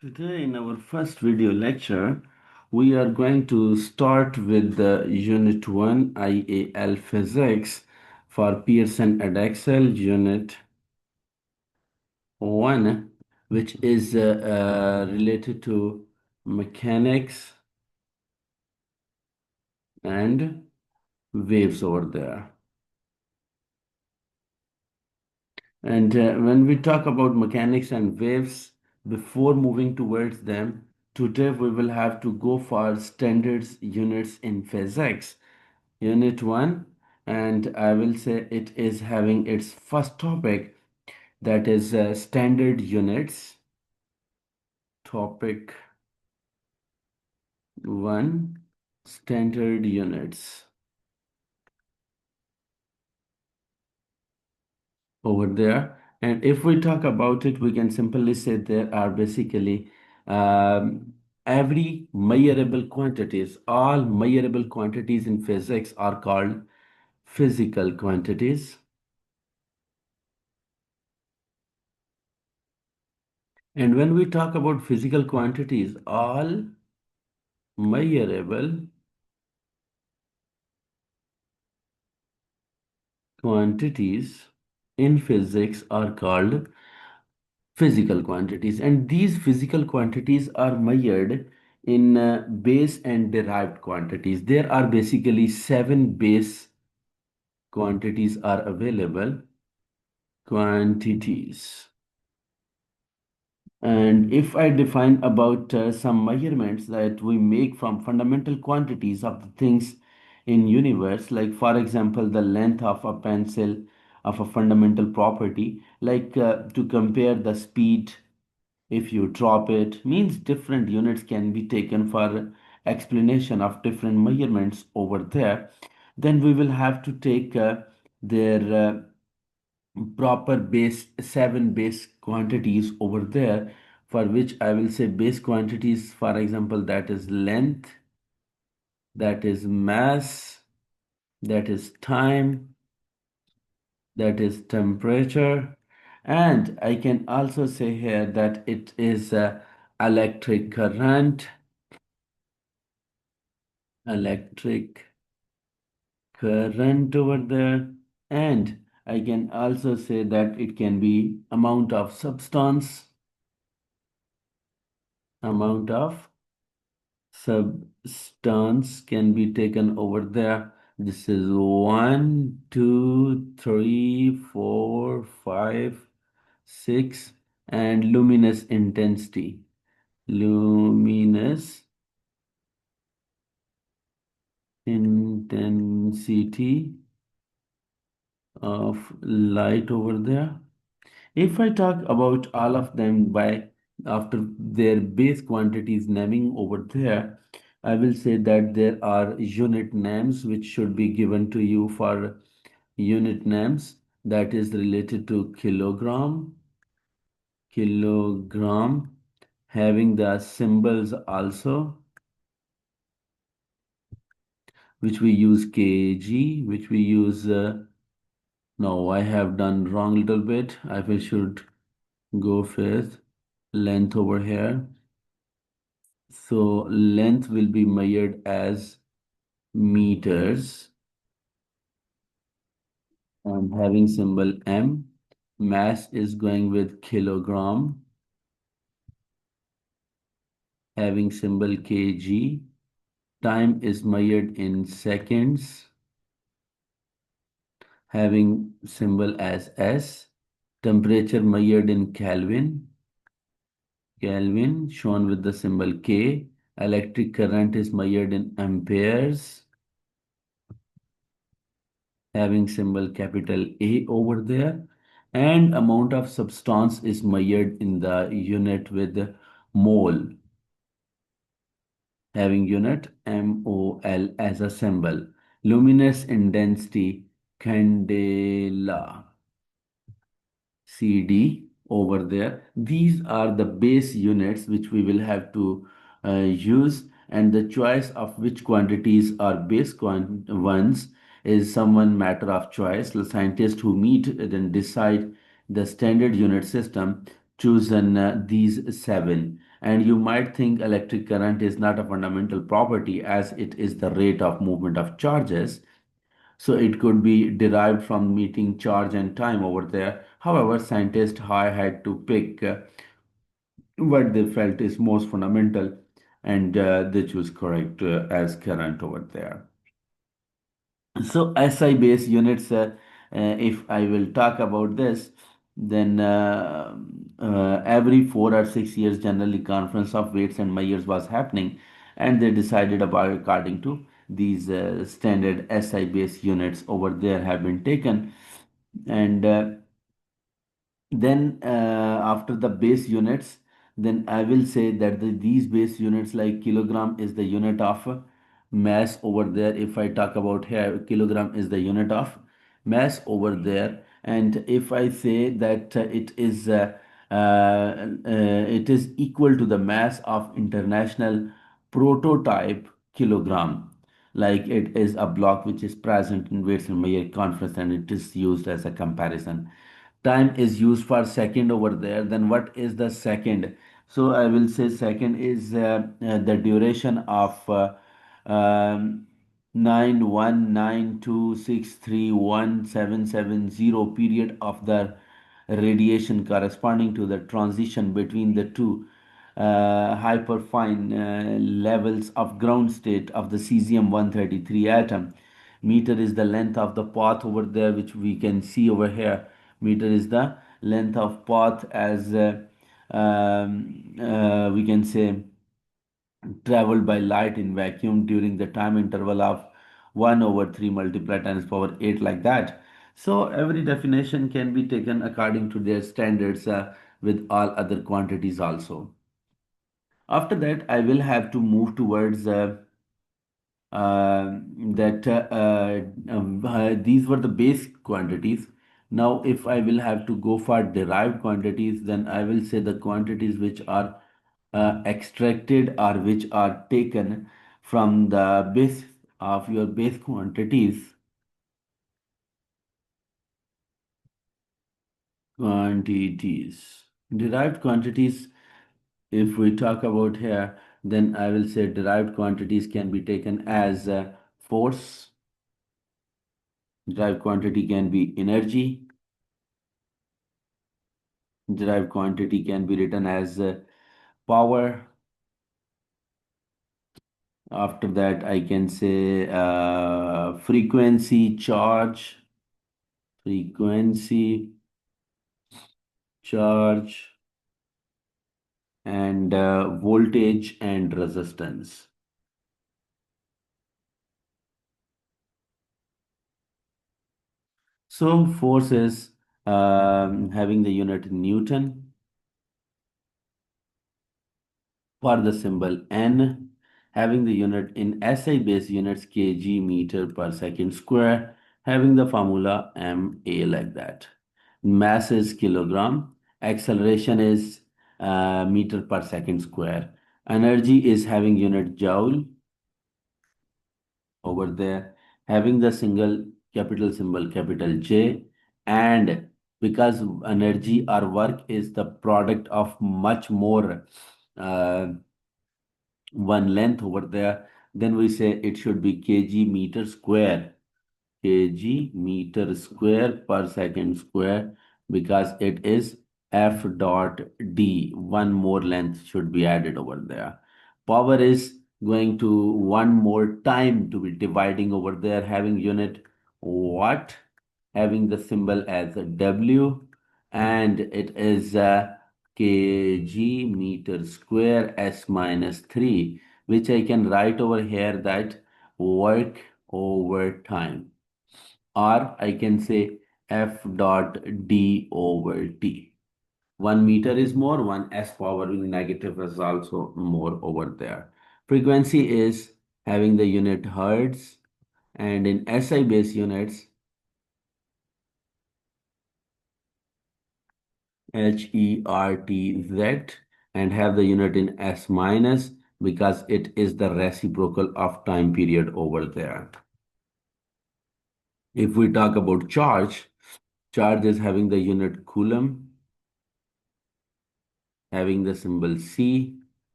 Today, in our first video lecture, we are going to start with the Unit 1 IAL Physics for Pearson Edexcel Unit 1, which is related to mechanics and waves over there. And when we talk about mechanics and waves, before moving towards them, today we will have to go for standards units in physics, unit 1, and I will say it is having its first topic, that is standard units, topic 1, standard units. Over there. And if we talk about it, we can simply say there are basically every measurable quantities, all measurable quantities in physics are called physical quantities. And when we talk about physical quantities, all measurable quantities in physics are called physical quantities, and these physical quantities are measured in base and derived quantities. There are basically 7 base quantities are available, quantities. And if I define about some measurements that we make from fundamental quantities of the things in universe, like for example the length of a pencil of a fundamental property, like to compare the speed if you drop it, means different units can be taken for explanation of different measurements over there. Then we will have to take their proper base 7 base quantities over there, for which I will say base quantities, for example, that is length, that is mass, that is time, that is temperature, and I can also say here that it is electric current, electric current over there, and I can also say that it can be amount of substance, amount of substance can be taken over there. This is 1, 2, 3, 4, 5, 6, and luminous intensity. Luminous intensity of light over there. If I talk about all of them by after their base quantities naming over there, I will say that there are unit names which should be given to you for unit names, that is related to kilogram, kilogram, having the symbols also, which we use kg, which we use, no, I have done wrong little bit. I will should go with length over here. So length will be measured as meters and having symbol m. Mass is going with kilogram, having symbol kg. Time is measured in seconds, having symbol as S. Temperature measured in Kelvin, Kelvin shown with the symbol K. Electric current is measured in amperes, having symbol capital A over there, and amount of substance is measured in the unit with mole, having unit MOL as a symbol. Luminous intensity candela, CD over there. These are the base units which we will have to use, and the choice of which quantities are base ones is someone matter of choice. The scientists who meet and decide the standard unit system chosen these seven. And you might think electric current is not a fundamental property as it is the rate of movement of charges. So it could be derived from meeting charge and time over there. However, scientists had to pick what they felt is most fundamental, and they choose correct as current over there. So SI based units, if I will talk about this, then every 4 or 6 years, generally conference of weights and measures was happening, and they decided about according to these standard SI based units over there have been taken, and then after the base units, then I will say that these base units like kilogram is the unit of mass over there. If I talk about here, kilogram is the unit of mass over there. And if I say that it is equal to the mass of international prototype kilogram, like it is a block which is present in weights and measure conference, and it is used as a comparison. Time is used for second over there. Then what is the second? So I will say second is the duration of 91926317770 period of the radiation corresponding to the transition between the two hyperfine levels of ground state of the cesium-133 atom. Meter is the length of the path over there, which we can see over here. Meter is the length of path as we can say traveled by light in vacuum during the time interval of 1 over 3 multiplied times power 8, like that. So every definition can be taken according to their standards with all other quantities also. After that, I will have to move towards that these were the base quantities. Now, if I will have to go for derived quantities, then I will say the quantities which are extracted or which are taken from the base of your base quantities. Quantities. Derived quantities, if we talk about here, then I will say derived quantities can be taken as force. Derived quantity can be energy. Derived quantity can be written as power. After that, I can say frequency, charge, frequency, charge, and voltage and resistance. So force is having the unit Newton, for the symbol N, having the unit in SI base units kg meter per second square, having the formula MA, like that. Mass is kilogram, acceleration is meter per second square. Energy is having unit joule over there, having the single capital symbol capital J, and because energy or work is the product of much more uh, one length over there, then we say it should be kg meter square, kg meter square per second square, because it is f dot d. One more length should be added over there. Power is going to one more time to be dividing over there, having unit watt, having the symbol as a w, and it is kg meter square s minus 3, which I can write over here that work over time, or I can say F dot D over T. 1 meter is more, one S power negative is also more over there. Frequency is having the unit hertz, and in SI base units, HERTZ, and have the unit in S minus because it is the reciprocal of time period over there. If we talk about charge, charge is having the unit coulomb, having the symbol C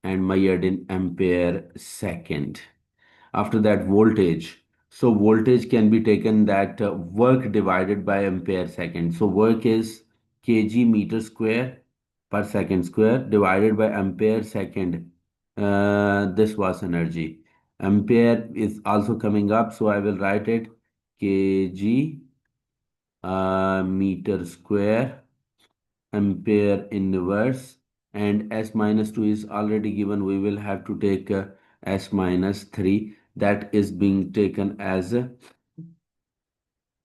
and measured in ampere second. After that, voltage. So voltage can be taken that work divided by ampere second. So work is kg meter square per second square divided by ampere second. This was energy. Ampere is also coming up, so I will write it kg meter square ampere inverse, and s minus 2 is already given. We will have to take s minus 3, that is being taken as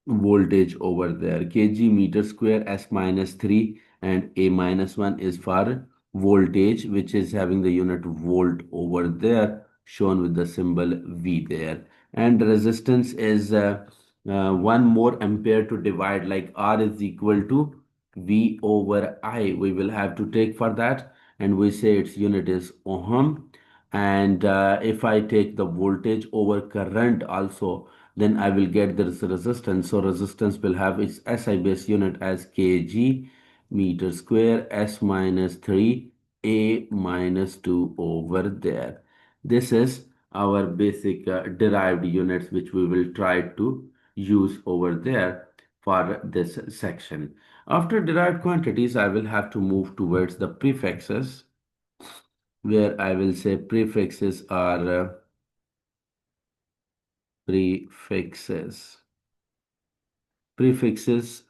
voltage over there. Kg meter square s minus 3 and a minus 1 is for voltage, which is having the unit volt over there shown with the symbol V there. And resistance is 1 more ampere to divide, like R is equal to V over I. We will have to take for that, and we say its unit is ohm. And if I take the voltage over current also, then I will get this resistance. So resistance will have its SI base unit as kg meter square s minus 3 a minus 2 over there. This is our basic derived units which we will try to use over there for this section. After derived quantities, I will have to move towards the prefixes, where I will say prefixes are prefixes. Prefixes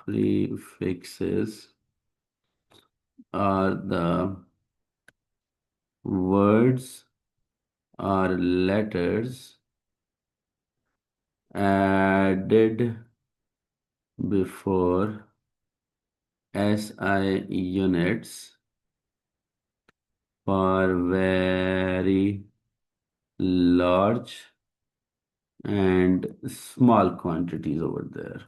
Prefixes are the words or letters added before SI units for very large and small quantities over there.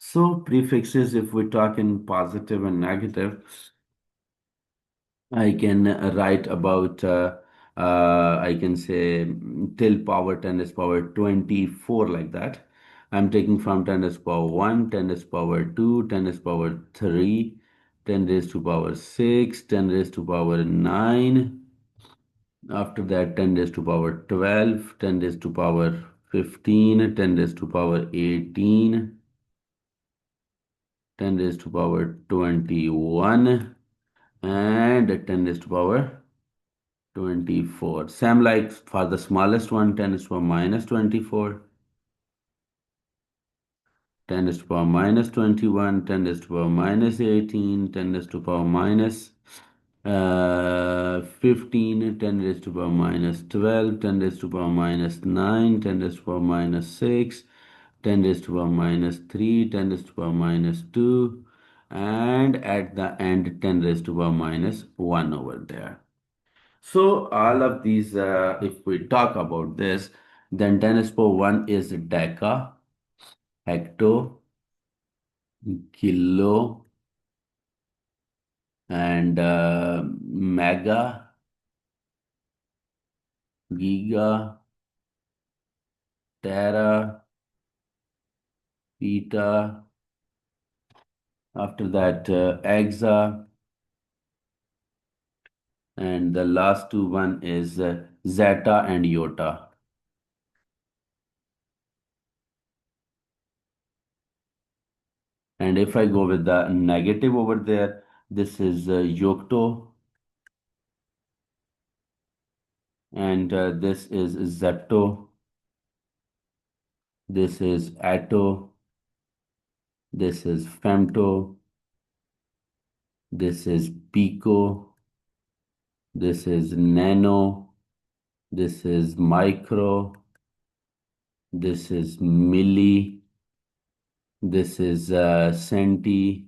So prefixes, if we talk in positive and negative, I can write about, I can say till power 10 is power 24 like that. I'm taking from 10 is power 1, 10 is power 2, 10 is power 3, 10 raised to power 6, 10 raised to power 9. After that, 10 raised to power 12, 10 raised to power 15, 10 raised to power 18, 10 raised to power 21, and 10 raised to power 24. Same like for the smallest one, 10 is to power minus 24, 10 is to power minus 21, 10 is to power minus 18, 10 is to power minus 15, 10 is to power minus 12, 10 is to power minus 9, 10 is to power minus 6, 10 is to power minus 3, 10 is to power minus 2, and at the end 10 raised to power minus 1 over there. So all of these, if we talk about this, then 10 is power 1 is deca, hecto, kilo, and mega, giga, tera, peta. After that, exa, and the last two one is zeta and iota. And if I go with the negative over there, this is yocto, and this is zepto, this is atto, this is femto, this is pico, this is nano, this is micro, this is milli, this is centi,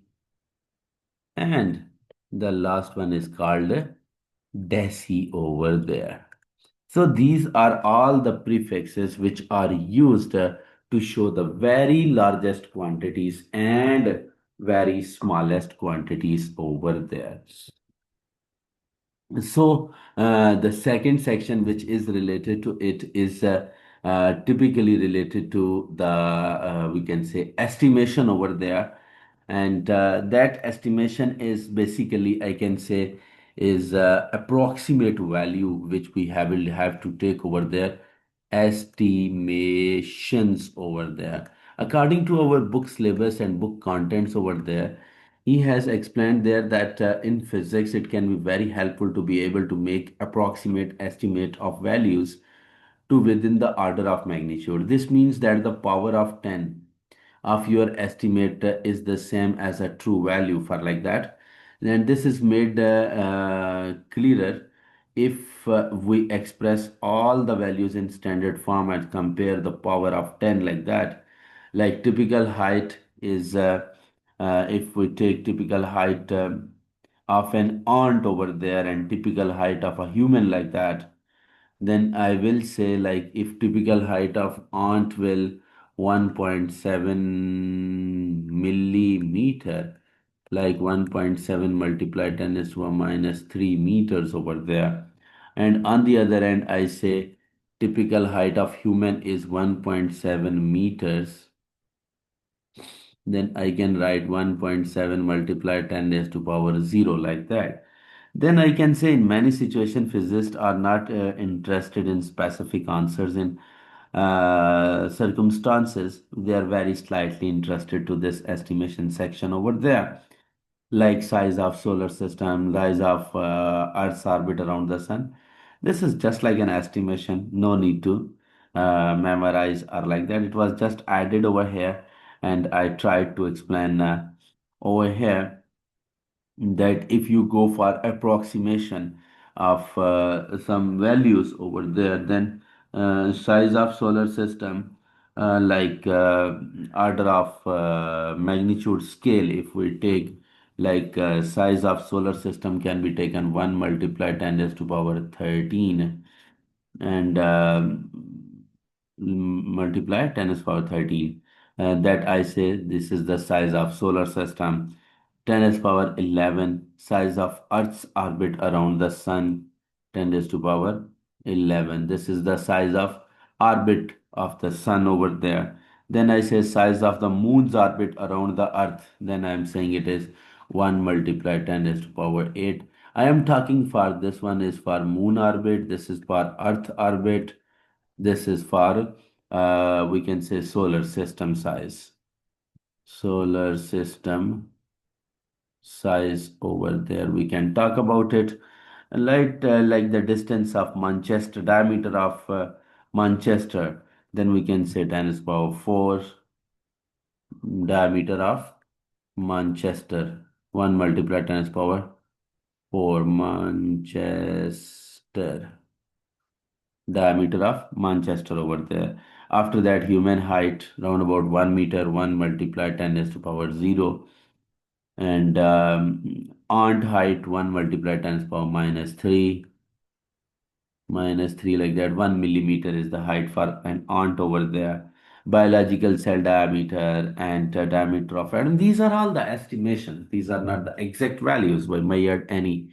and the last one is called deci over there. So these are all the prefixes which are used to show the very largest quantities and very smallest quantities over there. So the second section which is related to it is typically related to the we can say estimation over there, and that estimation is basically I can say is approximate value which we will have to take over there, estimations over there according to our book syllabus and book contents over there. He has explained there that in physics it can be very helpful to be able to make approximate estimate of values to within the order of magnitude. This means that the power of 10 of your estimate is the same as a true value for like that. And this is made clearer if we express all the values in standard form and compare the power of 10 like that. Like typical height is, if we take typical height of an ant over there and typical height of a human like that, then I will say like if typical height of ant will 1.7 millimeter, like 1.7 multiplied 10 is to a minus 3 meters over there. And on the other end, I say typical height of human is 1.7 meters, then I can write 1.7 multiplied 10 raised to power 0 like that. Then I can say in many situations, physicists are not interested in specific answers in circumstances. They are very slightly interested to this estimation section over there, like size of solar system, size of Earth's orbit around the sun. This is just like an estimation. No need to memorize or like that. It was just added over here, and I tried to explain over here that if you go for approximation of some values over there, then size of solar system, like order of magnitude scale, if we take like size of solar system can be taken 1 multiplied 10 raised to power 13, and multiply 10 is power 13. That I say this is the size of solar system. 10 is power 11, size of Earth's orbit around the sun, 10 is to power 11. This is the size of orbit of the sun over there. Then I say size of the moon's orbit around the earth. Then I am saying it is 1 multiplied 10 is to power 8. I am talking for this one is for moon orbit. This is for earth orbit. This is for we can say solar system size. Solar system size over there. We can talk about it. Like the distance of Manchester, diameter of Manchester. Then we can say 10 is power 4, diameter of Manchester. 1 multiplied 10 is power 4, Manchester. Diameter of Manchester over there. After that, human height round about 1 meter, 1 multiplied 10 is to power 0. And ant height 1 multiplied 10 is power minus 3 like that. 1 millimeter is the height for an ant over there. Biological cell diameter and diameter of atom. These are all the estimations. These are not the exact values by measured any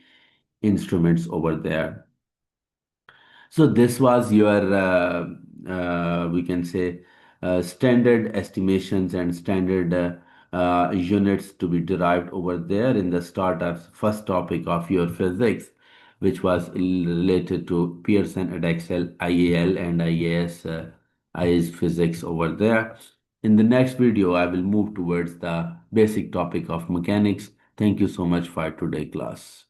instruments over there. So this was your we can say standard estimations and standard units to be derived over there in the start of first topic of your physics, which was related to Pearson, Edexcel, IAL, and IAS, IAS physics over there. In the next video, I will move towards the basic topic of mechanics. Thank you so much for today class.